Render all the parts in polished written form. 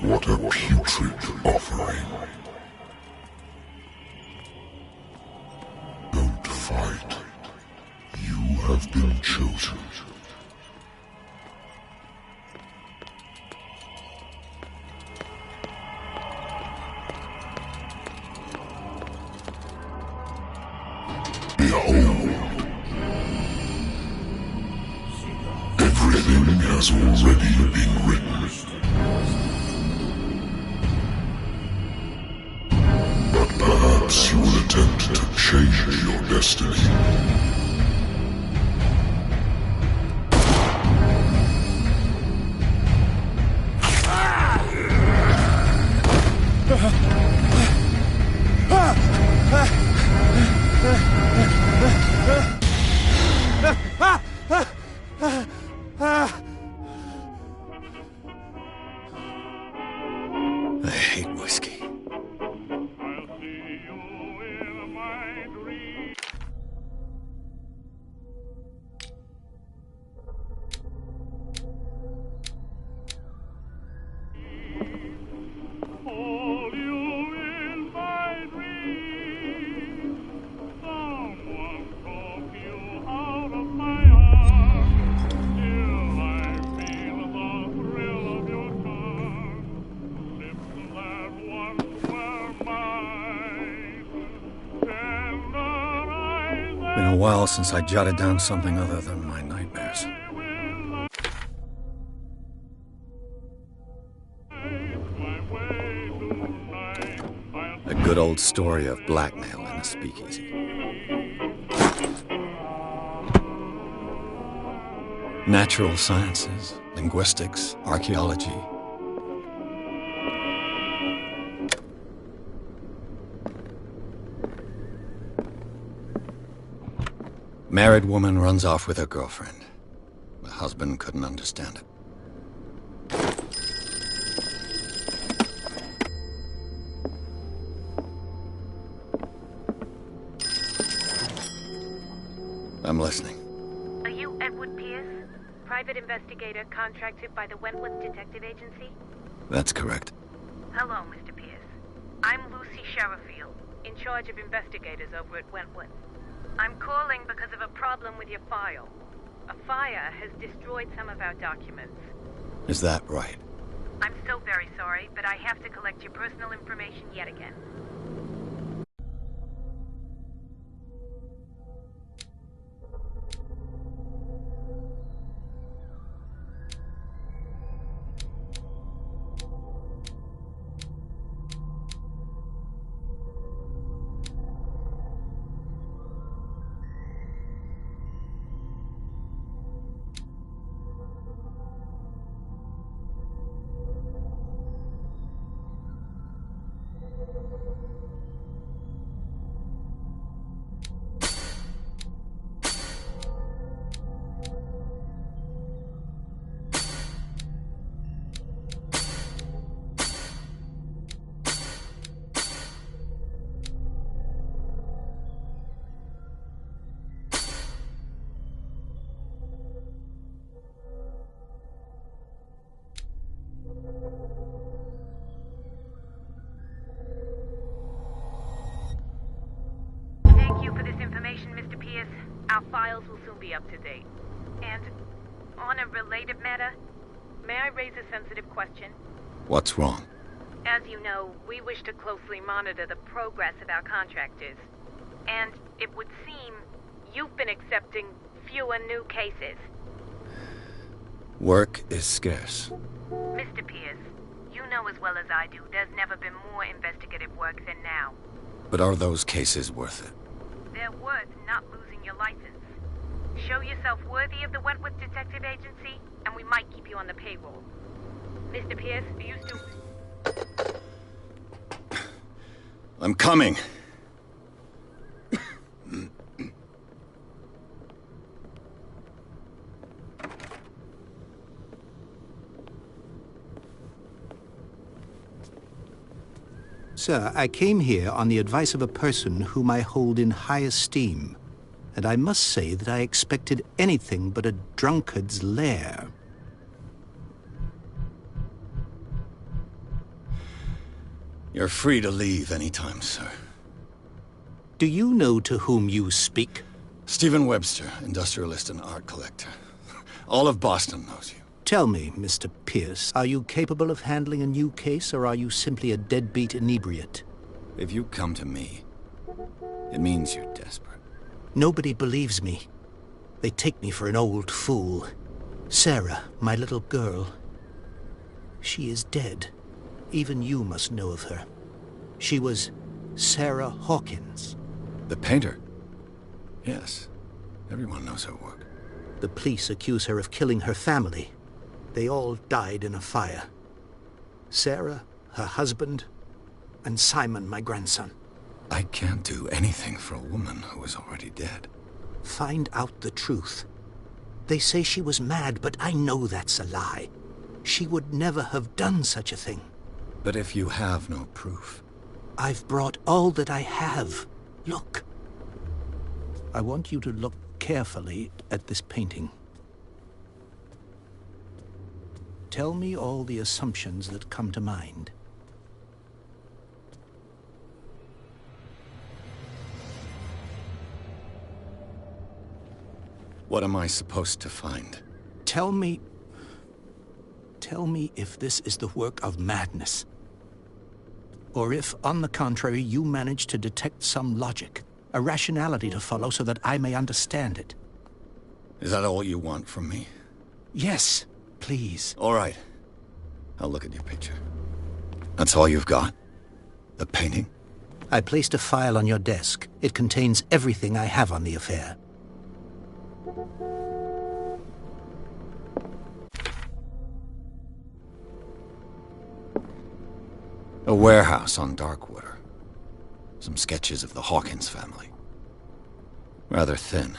What a putrid offering. Don't fight. You have been chosen. Behold. Everything has already been written. But perhaps you will attempt to change your destiny. I hate whiskey. Been a while since I jotted down something other than my nightmares. A good old story of blackmail in a speakeasy. Natural sciences, linguistics, archaeology. Married woman runs off with her girlfriend. The husband couldn't understand it. I'm listening. Are you Edward Pierce, private investigator contracted by the Wentworth Detective Agency? That's correct. Hello, Mr. Pierce. I'm Lucy Sherrifield, in charge of investigators over at Wentworth. I'm calling because of a problem with your file. A fire has destroyed some of our documents. Is that right? I'm so very sorry, but I have to collect your personal information yet again. Thank you for this information, Mr. Pierce. Our files will soon be up to date. And on a related matter, may I raise a sensitive question? What's wrong? As you know, we wish to closely monitor the progress of our contractors. And it would seem you've been accepting fewer new cases. Work is scarce. Mr. Pierce, you know as well as I do, there's never been more investigative work than now. But are those cases worth it? They're worth not losing your license. Show yourself worthy of the Wentworth Detective Agency, and we might keep you on the payroll. Mr. Pierce, are you still... I'm coming. Sir, I came here on the advice of a person whom I hold in high esteem, and I must say that I expected anything but a drunkard's lair. You're free to leave anytime, sir. Do you know to whom you speak? Stephen Webster, industrialist and art collector. All of Boston knows you. Tell me, Mr. Pierce, are you capable of handling a new case, or are you simply a deadbeat inebriate? If you come to me, it means you're desperate. Nobody believes me. They take me for an old fool. Sarah, my little girl, she is dead. Even you must know of her. She was Sarah Hawkins. The painter? Yes. Everyone knows her work. The police accuse her of killing her family. They all died in a fire. Sarah, her husband, and Simon, my grandson. I can't do anything for a woman who is already dead. Find out the truth. They say she was mad, but I know that's a lie. She would never have done such a thing. But if you have no proof... I've brought all that I have. Look. I want you to look carefully at this painting. Tell me all the assumptions that come to mind. What am I supposed to find? Tell me if this is the work of madness. Or if, on the contrary, you manage to detect some logic, a rationality to follow so that I may understand it. Is that all you want from me? Yes, please. All right. I'll look at your picture. That's all you've got? The painting? I placed a file on your desk. It contains everything I have on the affair. A warehouse on Darkwater. Some sketches of the Hawkins family. Rather thin.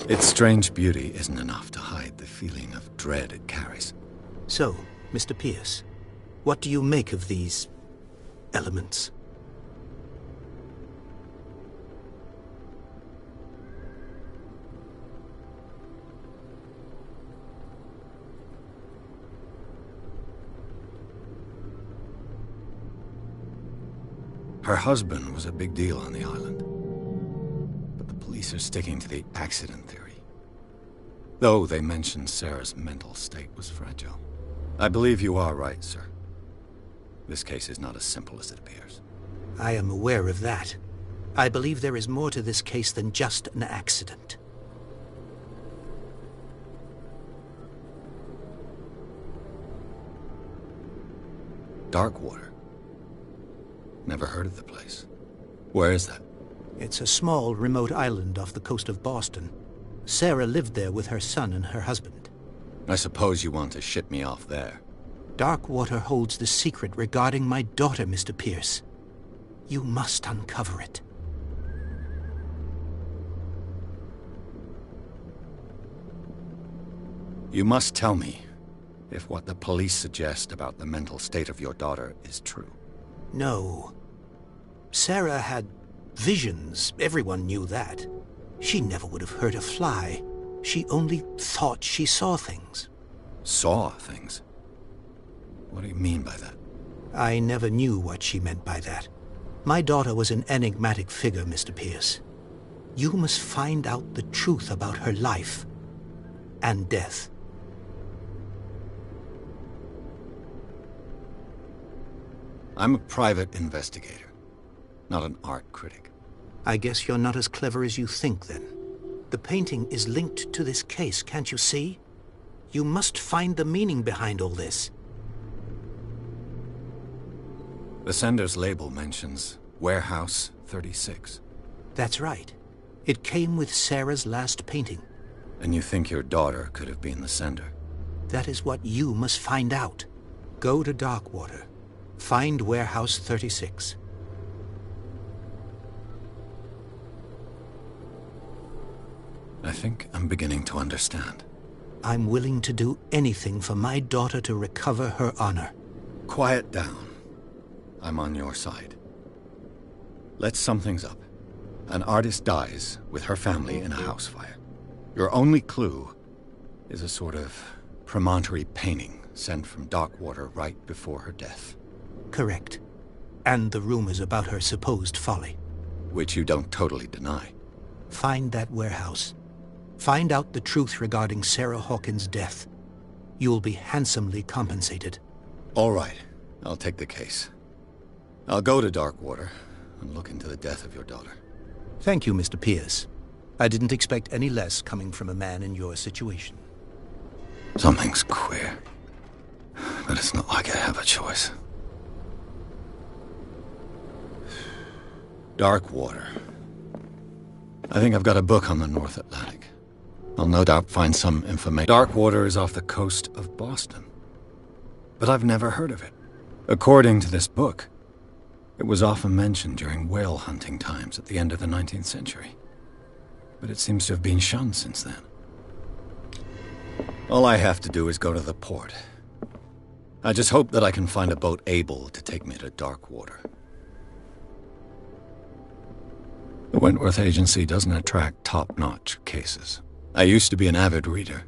Its strange beauty isn't enough to hide the feeling of dread it carries. So, Mr. Pierce, what do you make of these elements? Her husband was a big deal on the island. But the police are sticking to the accident theory. Though they mentioned Sarah's mental state was fragile. I believe you are right, sir. This case is not as simple as it appears. I am aware of that. I believe there is more to this case than just an accident. Darkwater. Never heard of the place. Where is that? It's a small, remote island off the coast of Boston. Sarah lived there with her son and her husband. I suppose you want to ship me off there. Darkwater holds the secret regarding my daughter, Mr. Pierce. You must uncover it. You must tell me if what the police suggest about the mental state of your daughter is true. No. Sarah had visions. Everyone knew that. She never would have hurt a fly. She only thought she saw things. Saw things? What do you mean by that? I never knew what she meant by that. My daughter was an enigmatic figure, Mr. Pierce. You must find out the truth about her life and death. I'm a private investigator, not an art critic. I guess you're not as clever as you think, then. The painting is linked to this case, can't you see? You must find the meaning behind all this. The sender's label mentions Warehouse 36. That's right. It came with Sarah's last painting. And you think your daughter could have been the sender? That is what you must find out. Go to Darkwater. Find Warehouse 36. I think I'm beginning to understand. I'm willing to do anything for my daughter to recover her honor. Quiet down. I'm on your side. Let's sum things up. An artist dies with her family in a house fire. Your only clue is a sort of promontory painting sent from Darkwater right before her death. Correct. And the rumors about her supposed folly. Which you don't totally deny. Find that warehouse. Find out the truth regarding Sarah Hawkins' death. You'll be handsomely compensated. All right. I'll take the case. I'll go to Darkwater and look into the death of your daughter. Thank you, Mr. Pierce. I didn't expect any less coming from a man in your situation. Something's queer. But it's not like I have a choice. Darkwater. I think I've got a book on the North Atlantic. I'll no doubt find some information. Darkwater is off the coast of Boston. But I've never heard of it. According to this book, it was often mentioned during whale hunting times at the end of the 19th century. But it seems to have been shunned since then. All I have to do is go to the port. I just hope that I can find a boat able to take me to Darkwater. The Wentworth Agency doesn't attract top-notch cases. I used to be an avid reader.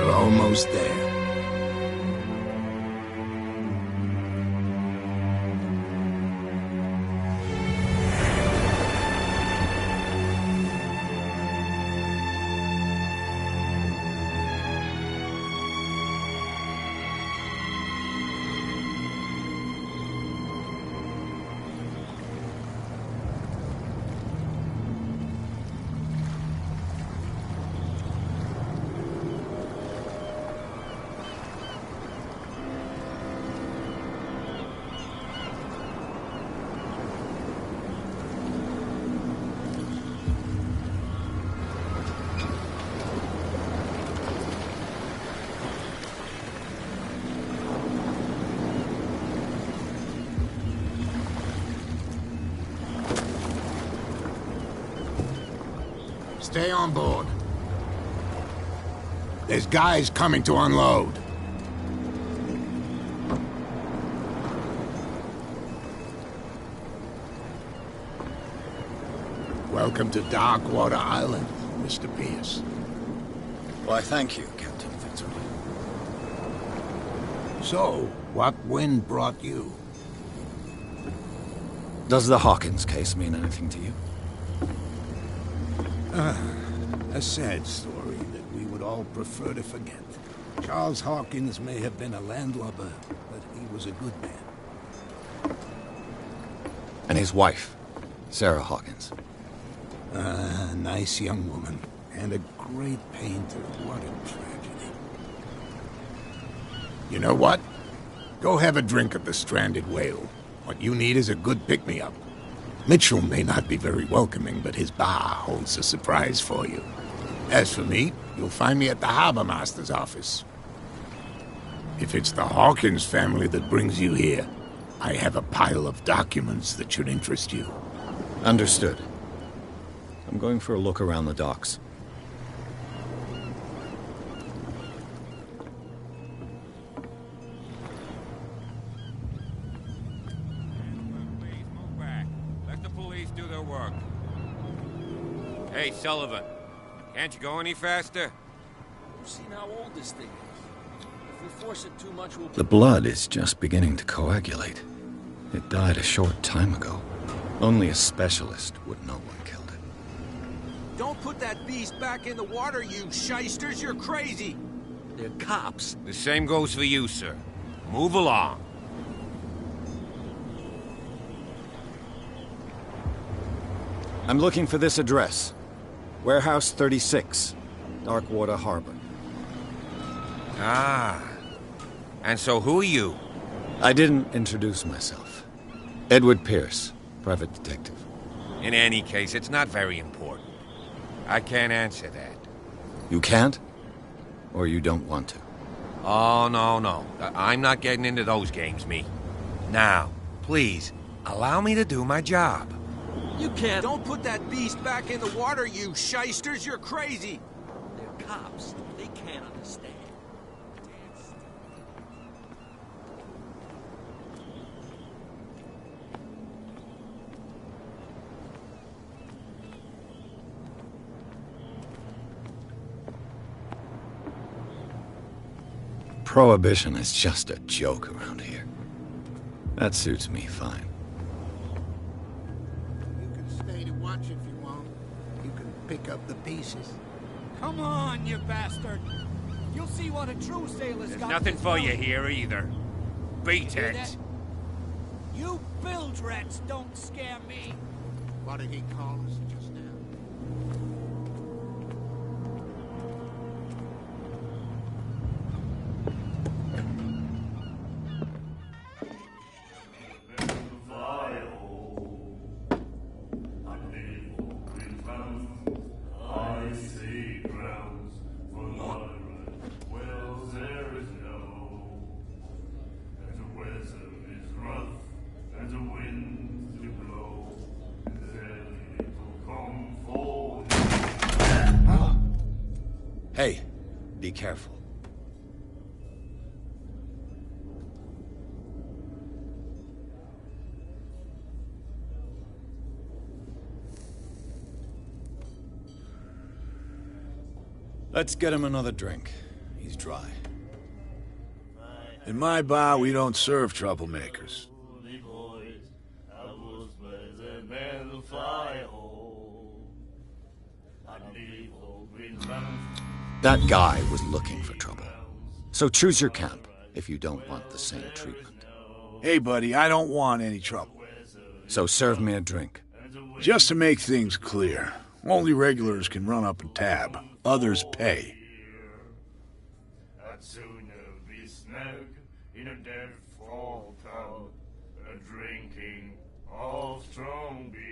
Almost there. Stay on board. There's guys coming to unload. Welcome to Darkwater Island, Mr. Pierce. Why, thank you, Captain Fitzroy. So, what wind brought you? Does the Hawkins case mean anything to you? A sad story that we would all prefer to forget. Charles Hawkins may have been a landlubber, but he was a good man. And his wife, Sarah Hawkins. A nice young woman, and a great painter. What a tragedy. You know what? Go have a drink at the Stranded Whale. What you need is a good pick-me-up. Mitchell may not be very welcoming, but his bar holds a surprise for you. As for me, you'll find me at the Harbor Master's office. If it's the Hawkins family that brings you here, I have a pile of documents that should interest you. Understood. I'm going for a look around the docks. Please move back. Let the police do their work. Hey, Sullivan. Can't you go any faster? You've seen how old this thing is. If we force it too much, we'll... The blood is just beginning to coagulate. It died a short time ago. Only a specialist would know what killed it. Don't put that beast back in the water, you shysters! You're crazy! They're cops. The same goes for you, sir. Move along. I'm looking for this address. Warehouse 36, Darkwater Harbor. Ah. And so who are you? I didn't introduce myself. Edward Pierce, private detective. In any case, it's not very important. I can't answer that. You can't? Or you don't want to? Oh, no. I'm not getting into those games, me. Now, please, allow me to do my job. You can't... Don't put that beast back in the water, you shysters! You're crazy! They're cops. They can't understand. Prohibition is just a joke around here. That suits me fine. You can stay to watch if you want. You can pick up the pieces. Come on, you bastard! You'll see what a true sailor's There's got. nothing for you here either. Beat Hear it. that? You bilge rats don't scare me. What did he call us just now? Hey, be careful. Let's get him another drink. He's dry. In my bar, we don't serve troublemakers. That guy was looking for trouble. So choose your camp if you don't want the same treatment. Hey, buddy, I don't want any trouble. So serve me a drink. Just to make things clear, only regulars can run up and tab. Others pay. I'd sooner be snug in a dead fall tub, drinking all strong beer.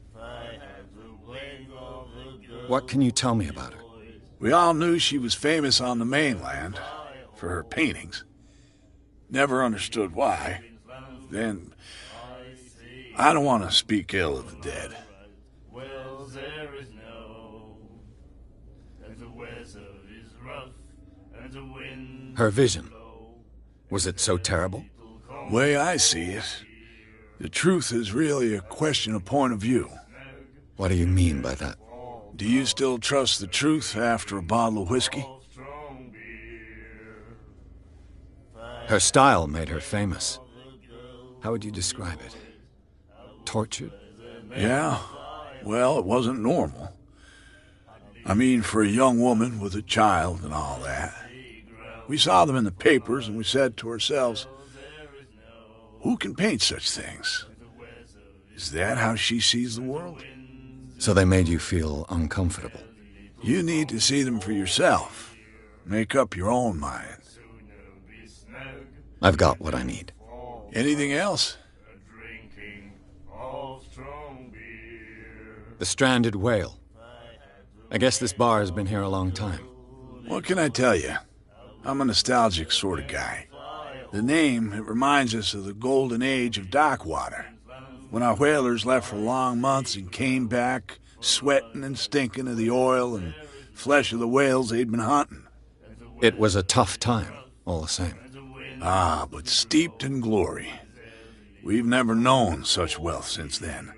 If I had the wing of the girl. What can you tell me about her? We all knew she was famous on the mainland for her paintings. Never understood why. Then, I don't want to speak ill of the dead. Well, there is no, and the weather is rough, and the wind. Her vision. Was it so terrible? Way I see it, The truth is really a question of point of view. What do you mean by that? Do you still trust the truth after a bottle of whiskey? Her style made her famous. How would you describe it? Tortured? Yeah. Well, it wasn't normal. I mean, for a young woman with a child and all that. We saw them in the papers and we said to ourselves, who can paint such things? Is that how she sees the world? So they made you feel uncomfortable? You need to see them for yourself. Make up your own mind. I've got what I need. Anything else? The Stranded Whale. I guess this bar has been here a long time. What can I tell you? I'm a nostalgic sort of guy. The name, it reminds us of the golden age of dockwater, when our whalers left for long months and came back sweating and stinking of the oil and flesh of the whales they'd been hunting. It was a tough time, all the same. Ah, but steeped in glory. We've never known such wealth since then.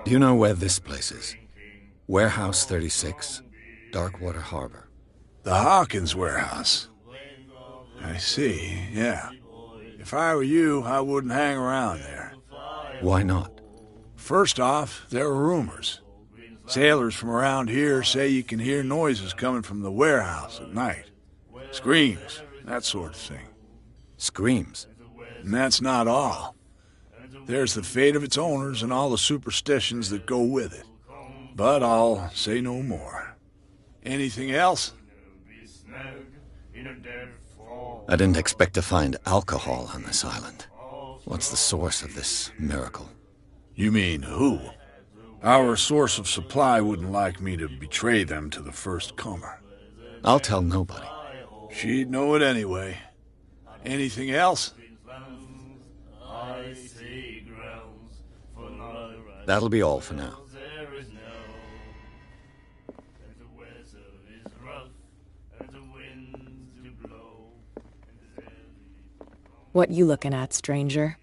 Do you know where this place is? Warehouse 36, Darkwater Harbor. The Hawkins warehouse. I see, yeah. If I were you, I wouldn't hang around there. Why not? First off, there are rumors. Sailors from around here say you can hear noises coming from the warehouse at night. Screams, that sort of thing. Screams? And that's not all. There's the fate of its owners and all the superstitions that go with it. But I'll say no more. Anything else? I didn't expect to find alcohol on this island. What's the source of this miracle? You mean who? Our source of supply wouldn't like me to betray them to the first comer. I'll tell nobody. She'd know it anyway. Anything else? That'll be all for now. What you looking at, stranger?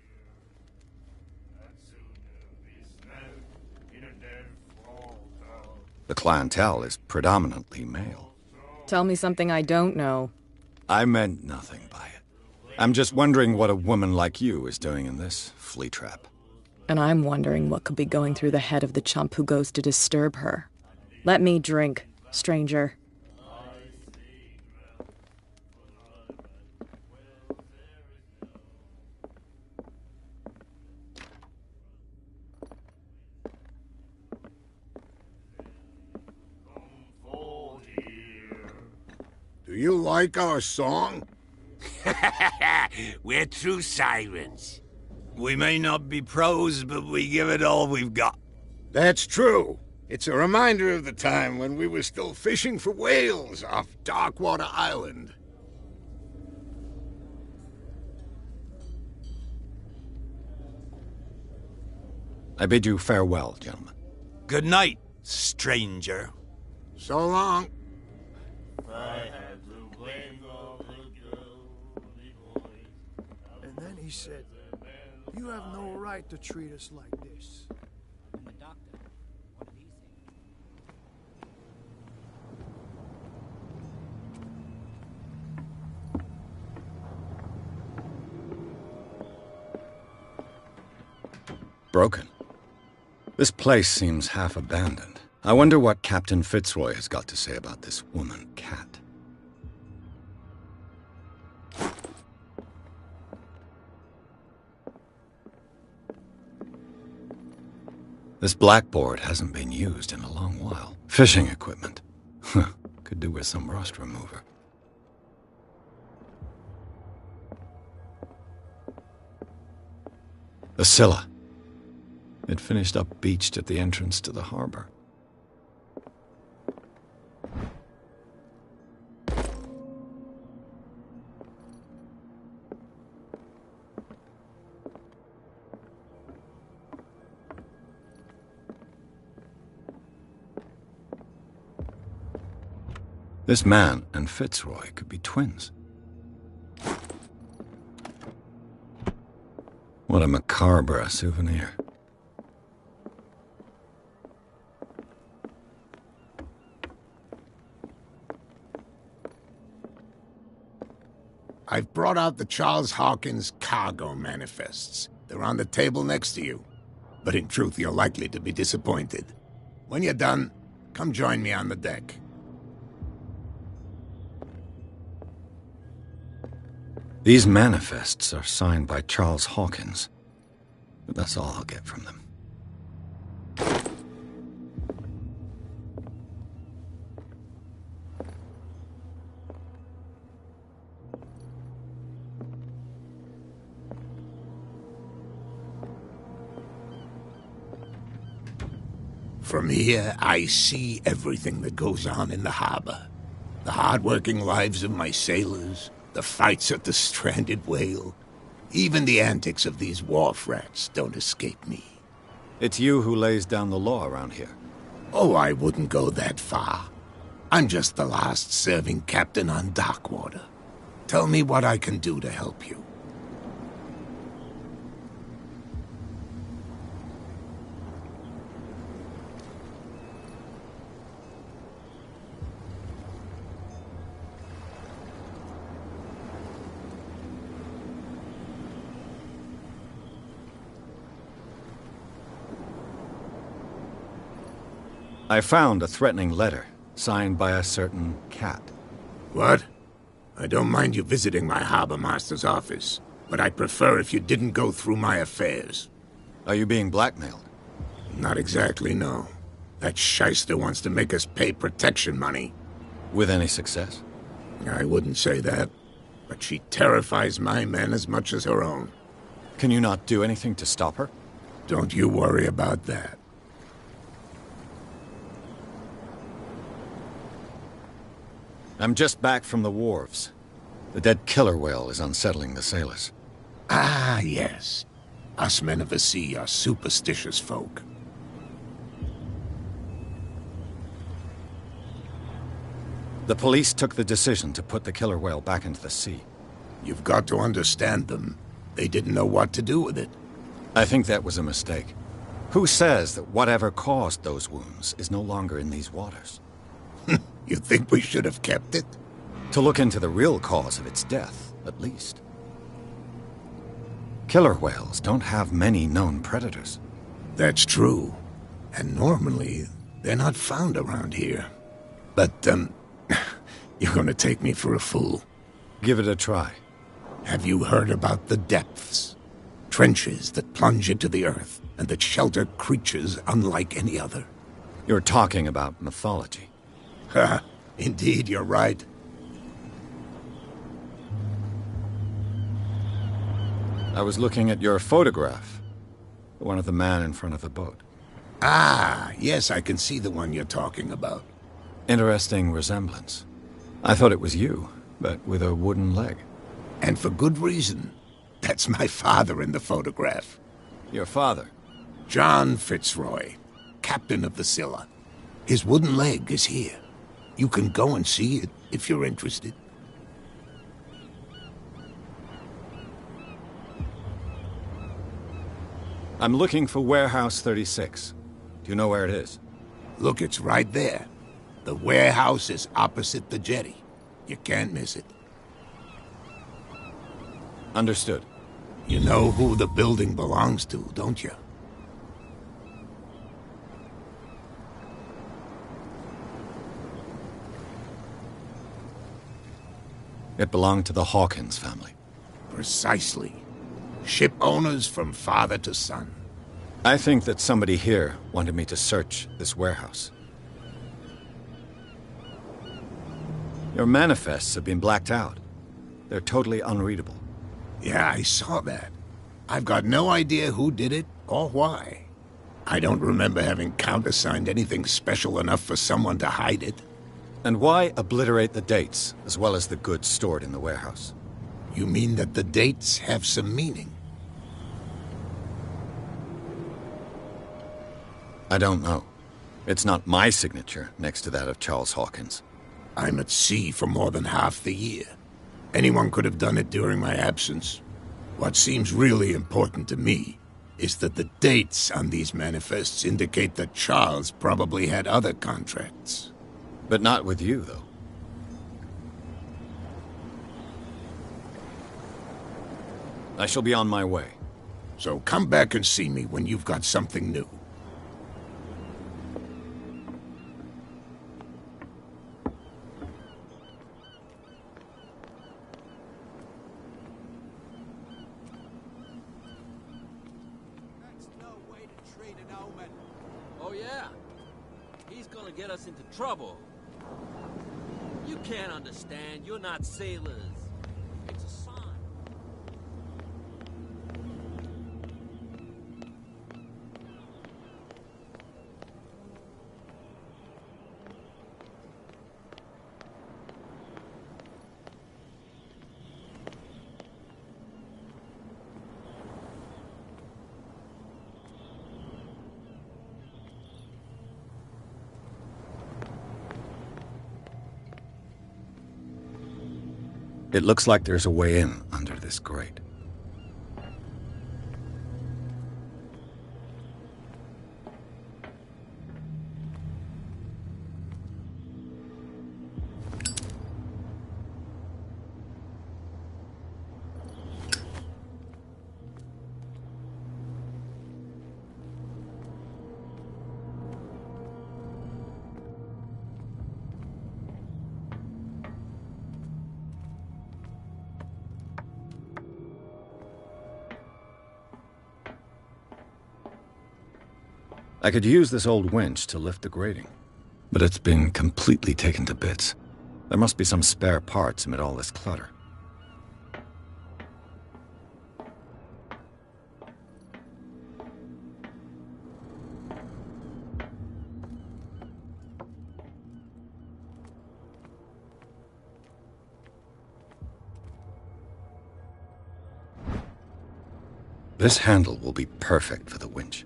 The clientele is predominantly male. Tell me something I don't know. I meant nothing by it. I'm just wondering what a woman like you is doing in this flea trap. And I'm wondering what could be going through the head of the chump who goes to disturb her. Let me drink, stranger. Do you like our song? We're true sirens. We may not be pros, but we give it all we've got. That's true. It's a reminder of the time when we were still fishing for whales off Darkwater Island. I bid you farewell, gentlemen. Good night, stranger. So long. And then he said, "You have no right to treat us like this." And the doctor, what did he say? Broken. This place seems half abandoned. I wonder what Captain Fitzroy has got to say about this woman, Cat. This blackboard hasn't been used in a long while. Fishing equipment. Could do with some rust remover. The Scylla. It finished up beached at the entrance to the harbor. This man and Fitzroy could be twins. What a macabre souvenir. I've brought out the Charles Hawkins cargo manifests. They're on the table next to you. But in truth, you're likely to be disappointed. When you're done, come join me on the deck. These manifests are signed by Charles Hawkins. But that's all I'll get from them. From here, I see everything that goes on in the harbor. The hard-working lives of my sailors, the fights at the stranded whale. Even the antics of these wharf rats don't escape me. It's you who lays down the law around here. Oh, I wouldn't go that far. I'm just the last serving captain on Darkwater. Tell me what I can do to help you. I found a threatening letter, signed by a certain cat. What? I don't mind you visiting my harbor master's office, but I'd prefer if you didn't go through my affairs. Are you being blackmailed? Not exactly, no. That shyster wants to make us pay protection money. With any success? I wouldn't say that, but she terrifies my men as much as her own. Can you not do anything to stop her? Don't you worry about that. I'm just back from the wharves. The dead killer whale is unsettling the sailors. Ah, yes. Us men of the sea are superstitious folk. The police took the decision to put the killer whale back into the sea. You've got to understand them. They didn't know what to do with it. I think that was a mistake. Who says that whatever caused those wounds is no longer in these waters? You think we should have kept it? To look into the real cause of its death, at least. Killer whales don't have many known predators. That's true. And normally, they're not found around here. But, you're gonna take me for a fool. Give it a try. Have you heard about the depths? Trenches that plunge into the earth, and that shelter creatures unlike any other. You're talking about mythology. Ha! Indeed, you're right. I was looking at your photograph. The one of the man in front of the boat. Ah, yes, I can see the one you're talking about. Interesting resemblance. I thought it was you, but with a wooden leg. And for good reason. That's my father in the photograph. Your father? John Fitzroy, captain of the Scylla. His wooden leg is here. You can go and see it if you're interested. I'm looking for Warehouse 36. Do you know where it is? Look, it's right there. The warehouse is opposite the jetty. You can't miss it. Understood. You know who the building belongs to, don't you? It belonged to the Hawkins family. Precisely. Ship owners from father to son. I think that somebody here wanted me to search this warehouse. Your manifests have been blacked out. They're totally unreadable. Yeah, I saw that. I've got no idea who did it or why. I don't remember having countersigned anything special enough for someone to hide it. And why obliterate the dates, as well as the goods stored in the warehouse? You mean that the dates have some meaning? I don't know. It's not my signature next to that of Charles Hawkins. I'm at sea for more than half the year. Anyone could have done it during my absence. What seems really important to me is that the dates on these manifests indicate that Charles probably had other contracts. But not with you, though. I shall be on my way. So come back and see me when you've got something new. That's no way to treat an omen. Oh yeah? He's gonna get us into trouble. You can't understand. You're not sailors. It's a sign. It looks like there's a way in under this grate. I could use this old winch to lift the grating, but it's been completely taken to bits. There must be some spare parts amid all this clutter. This handle will be perfect for the winch.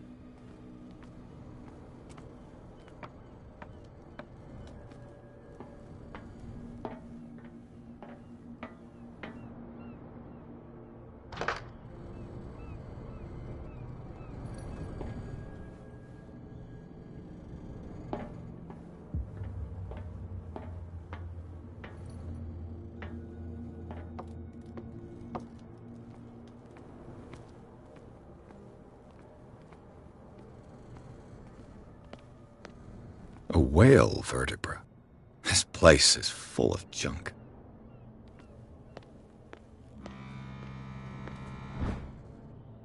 A whale vertebra. This place is full of junk.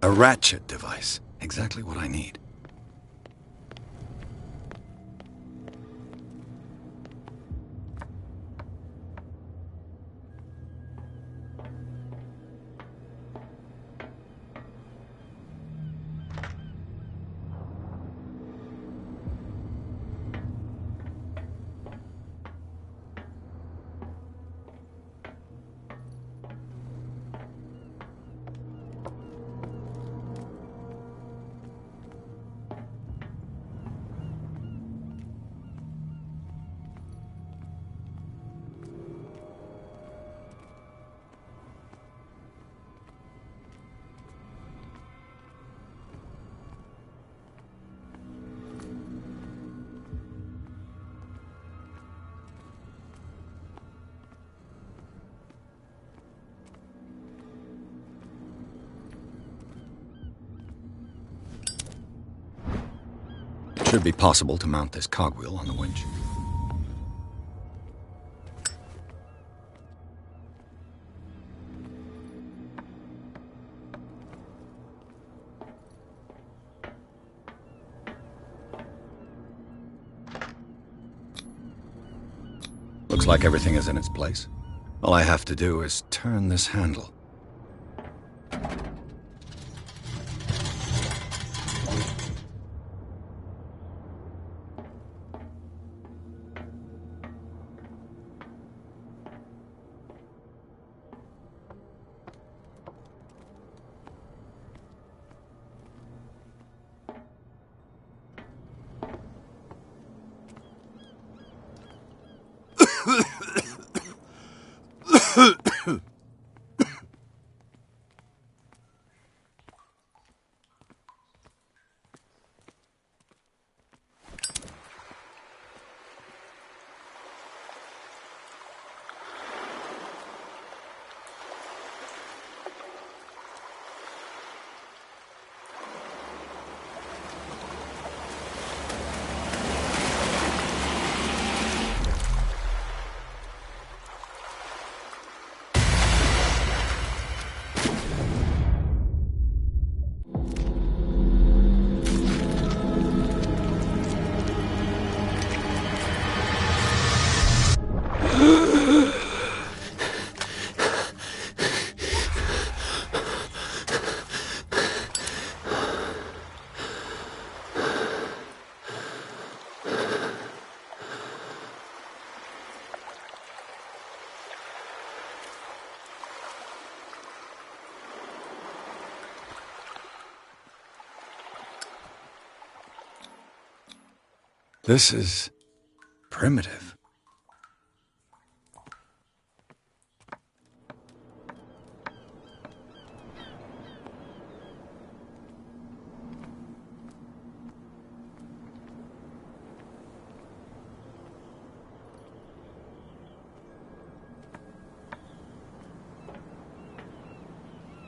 A ratchet device. Exactly what I need. It should be possible to mount this cogwheel on the winch. Looks like everything is in its place. All I have to do is turn this handle. This is primitive.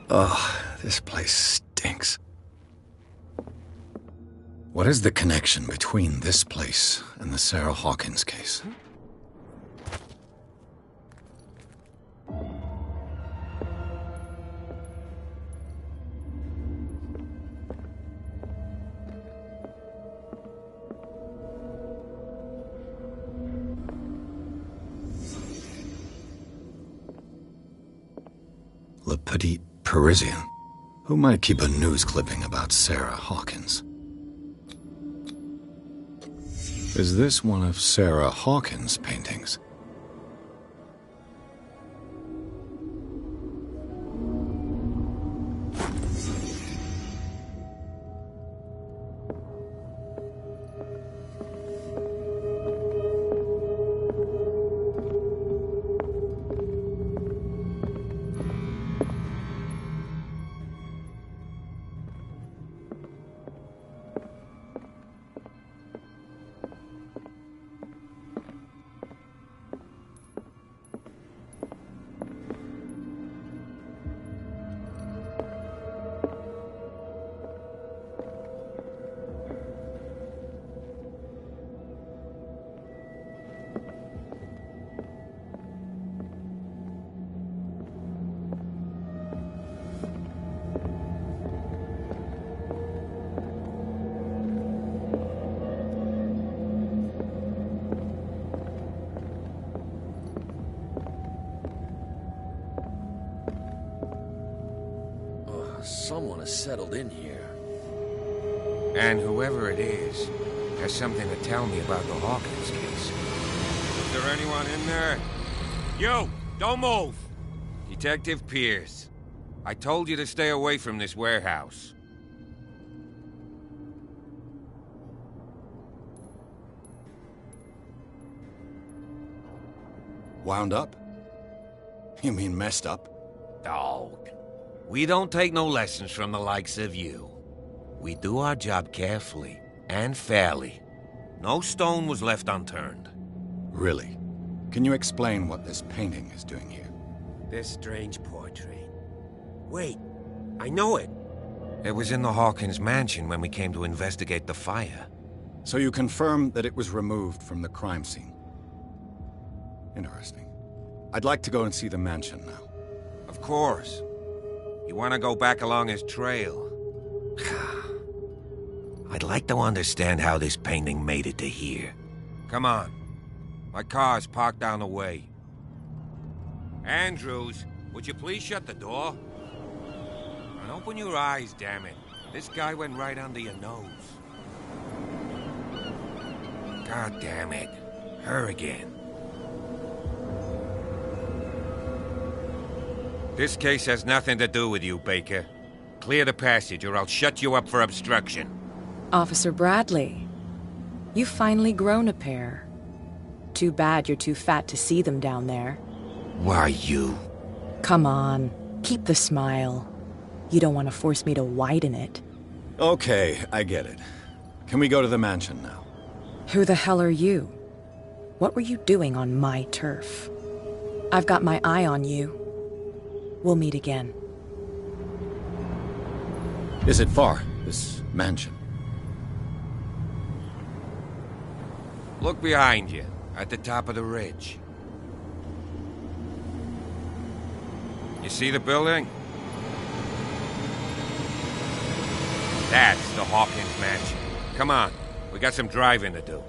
Ugh, this place stinks. What is the connection between this place and the Sarah Hawkins case? Le Petit Parisien. Who might keep a news clipping about Sarah Hawkins? Is this one of Sarah Hawkins' paintings? Someone has settled in here. And whoever it is has something to tell me about the Hawkins case. Is there anyone in there? You! Don't move! Detective Pierce. I told you to stay away from this warehouse. Wound up? You mean messed up? Dog. We don't take no lessons from the likes of you. We do our job carefully and fairly. No stone was left unturned. Really? Can you explain what this painting is doing here? This strange portrait. Wait, I know it. It was in the Hawkins mansion when we came to investigate the fire. So you confirm that it was removed from the crime scene? Interesting. I'd like to go and see the mansion now. Of course. You want to go back along his trail? I'd like to understand how this painting made it to here. Come on. My car's parked down the way. Andrews, would you please shut the door? And open your eyes, damn it. This guy went right under your nose. God damn it. Her again. This case has nothing to do with you, Baker. Clear the passage, or I'll shut you up for obstruction. Officer Bradley, you've finally grown a pair. Too bad you're too fat to see them down there. Why, you? Come on, keep the smile. You don't want to force me to widen it. Okay, I get it. Can we go to the mansion now? Who the hell are you? What were you doing on my turf? I've got my eye on you. We'll meet again. Is it far, this mansion? Look behind you, at the top of the ridge. You see the building? That's the Hawkins mansion. Come on, we got some driving to do.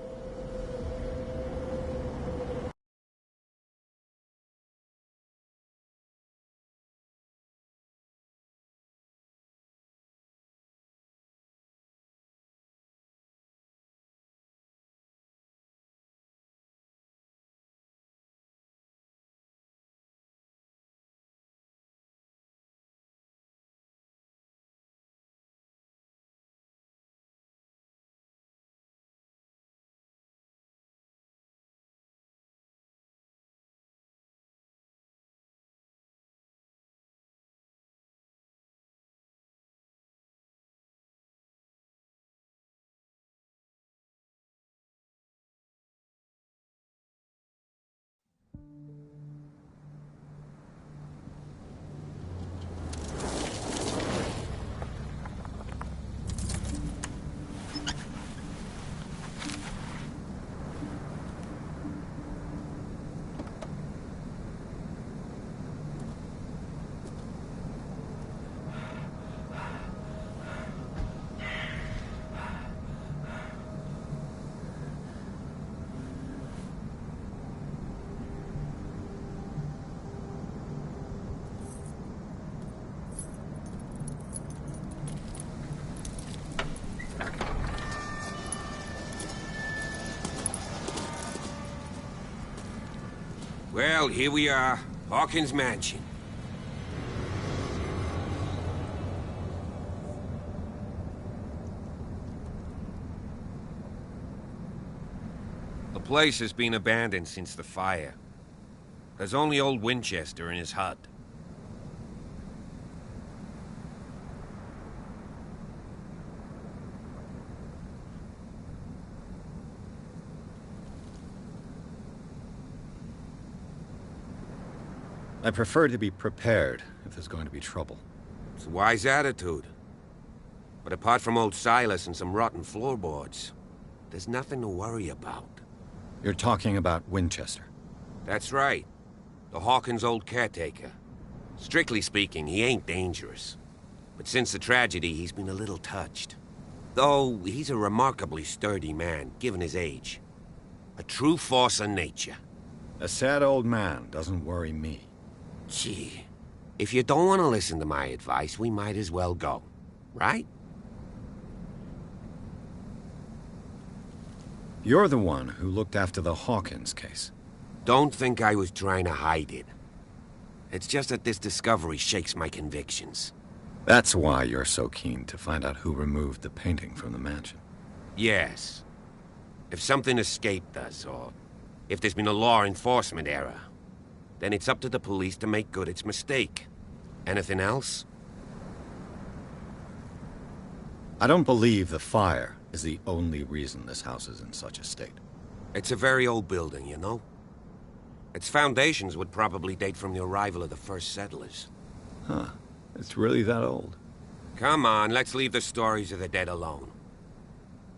Well, here we are. Hawkins Mansion. The place has been abandoned since the fire. There's only old Winchester in his hut. I prefer to be prepared if there's going to be trouble. It's a wise attitude. But apart from old Silas and some rotten floorboards, there's nothing to worry about. You're talking about Winchester? That's right. The Hawkins' old caretaker. Strictly speaking, he ain't dangerous. But since the tragedy, he's been a little touched. Though, he's a remarkably sturdy man, given his age. A true force of nature. A sad old man doesn't worry me. Gee, if you don't want to listen to my advice, we might as well go. Right? You're the one who looked after the Hawkins case. Don't think I was trying to hide it. It's just that this discovery shakes my convictions. That's why you're so keen to find out who removed the painting from the mansion. Yes. If something escaped us, or if there's been a law enforcement error, then it's up to the police to make good its mistake. Anything else? I don't believe the fire is the only reason this house is in such a state. It's a very old building, you know? Its foundations would probably date from the arrival of the first settlers. Huh. It's really that old? Come on, let's leave the stories of the dead alone.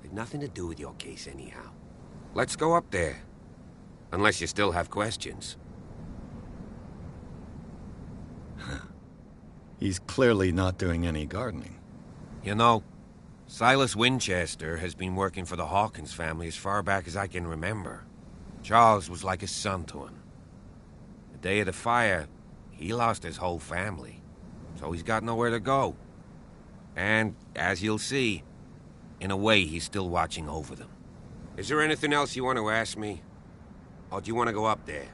They've nothing to do with your case anyhow. Let's go up there. Unless you still have questions. He's clearly not doing any gardening. You know, Silas Winchester has been working for the Hawkins family as far back as I can remember. Charles was like a son to him. The day of the fire, he lost his whole family. So he's got nowhere to go. And, as you'll see, in a way he's still watching over them. Is there anything else you want to ask me? Or do you want to go up there?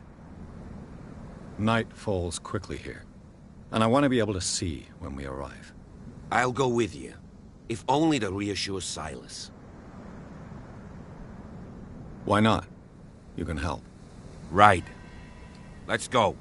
Night falls quickly here, and I want to be able to see when we arrive. I'll go with you, if only to reassure Silas. Why not? You can help. Right. Let's go.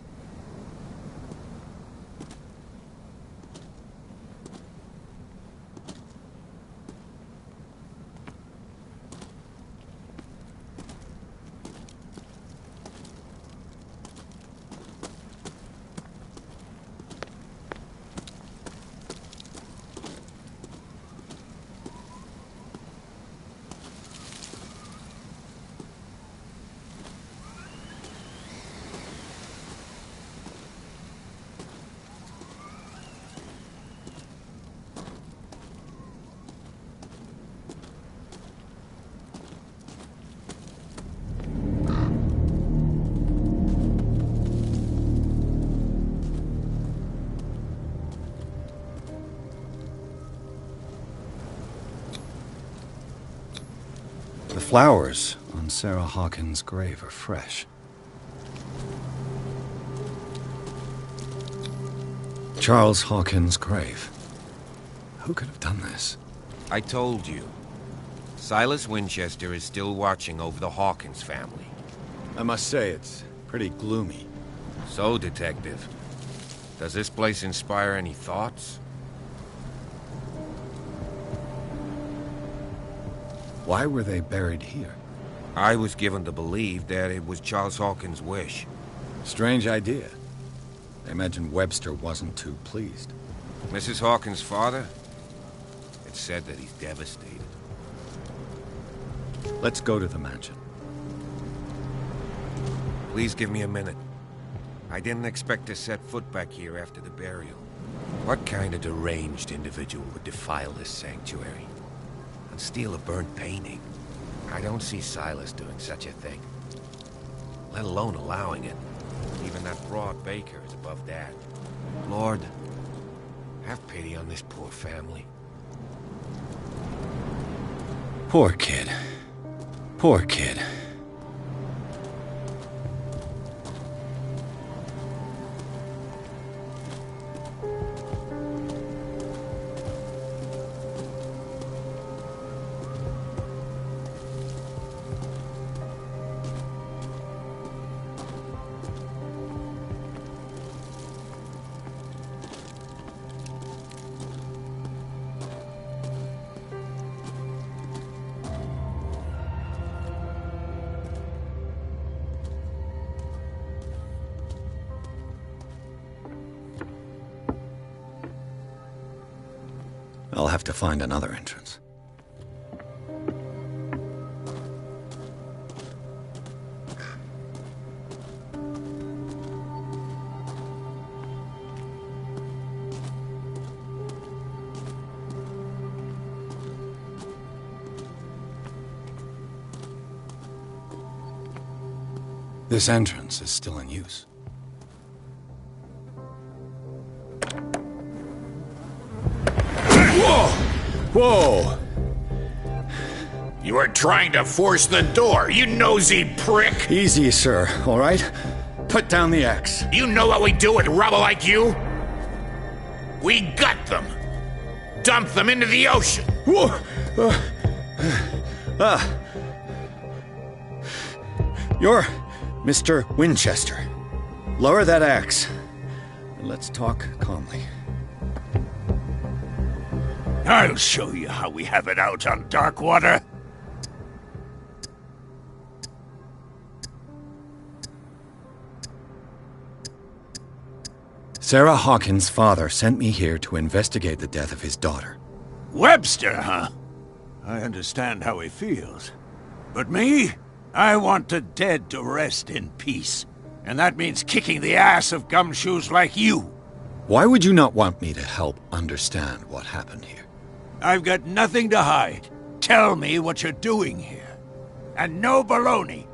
The flowers on Sarah Hawkins' grave are fresh. Charles Hawkins' grave. Who could have done this? I told you. Silas Winchester is still watching over the Hawkins family. I must say, it's pretty gloomy. So, Detective, does this place inspire any thoughts? Why were they buried here? I was given to believe that it was Charles Hawkins' wish. Strange idea. I imagine Webster wasn't too pleased. Mrs. Hawkins' father? It's said that he's devastated. Let's go to the mansion. Please give me a minute. I didn't expect to set foot back here after the burial. What kind of deranged individual would defile this sanctuary? And steal a burnt painting? I don't see Silas doing such a thing. Let alone allowing it. Even that broad baker is above that. Lord, have pity on this poor family. Poor kid. Poor kid. I'll have to find another entrance. This entrance is still in use. Whoa! Whoa! You are trying to force the door, you nosy prick! Easy, sir, all right? Put down the axe. You know what we do with rubble like you? We gut them. Dump them into the ocean. Whoa! You're Mr. Winchester. Lower that axe. And let's talk calmly. I'll show you how we have it out on Darkwater. Sarah Hawkins' father sent me here to investigate the death of his daughter. Webster, huh? I understand how he feels. But me? I want the dead to rest in peace. And that means kicking the ass of gumshoes like you. Why would you not want me to help understand what happened here? I've got nothing to hide. Tell me what you're doing here. And no baloney.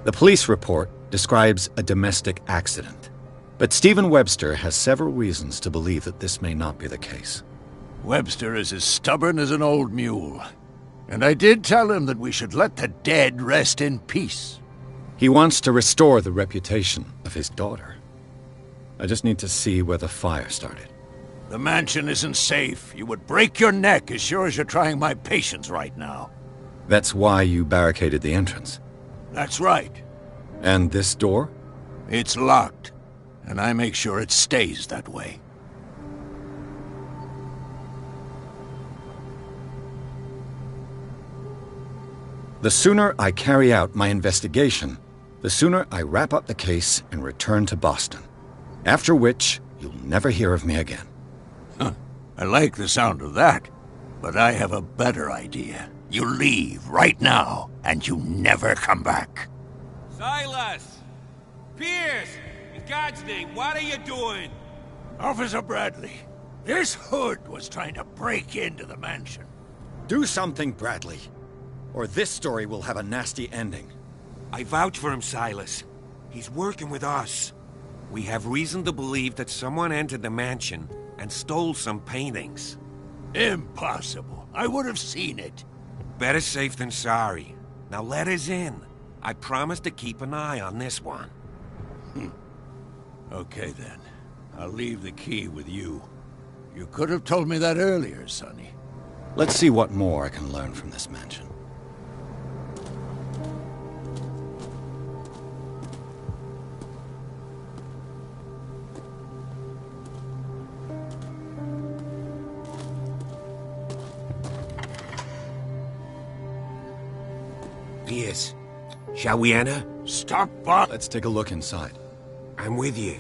The police report describes a domestic accident. But Stephen Webster has several reasons to believe that this may not be the case. Webster is as stubborn as an old mule. And I did tell him that we should let the dead rest in peace. He wants to restore the reputation of his daughter. I just need to see where the fire started. The mansion isn't safe. You would break your neck as sure as you're trying my patience right now. That's why you barricaded the entrance. That's right. And this door? It's locked. And I make sure it stays that way. The sooner I carry out my investigation, the sooner I wrap up the case and return to Boston. After which, you'll never hear of me again. Huh. I like the sound of that. But I have a better idea. You leave right now, and you never come back. Silas! Pierce! In God's name, what are you doing? Officer Bradley, this hood was trying to break into the mansion. Do something, Bradley. Or this story will have a nasty ending. I vouch for him, Silas. He's working with us. We have reason to believe that someone entered the mansion and stole some paintings. Impossible. I would have seen it. Better safe than sorry. Now let us in. I promise to keep an eye on this one. Okay, then. I'll leave the key with you. You could have told me that earlier, Sonny. Let's see what more I can learn from this mansion. Pierce, shall we enter? Stop, Bob. Let's take a look inside. I'm with you.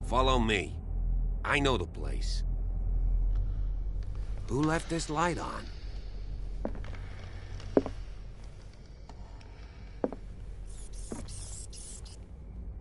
Follow me. I know the place. Who left this light on?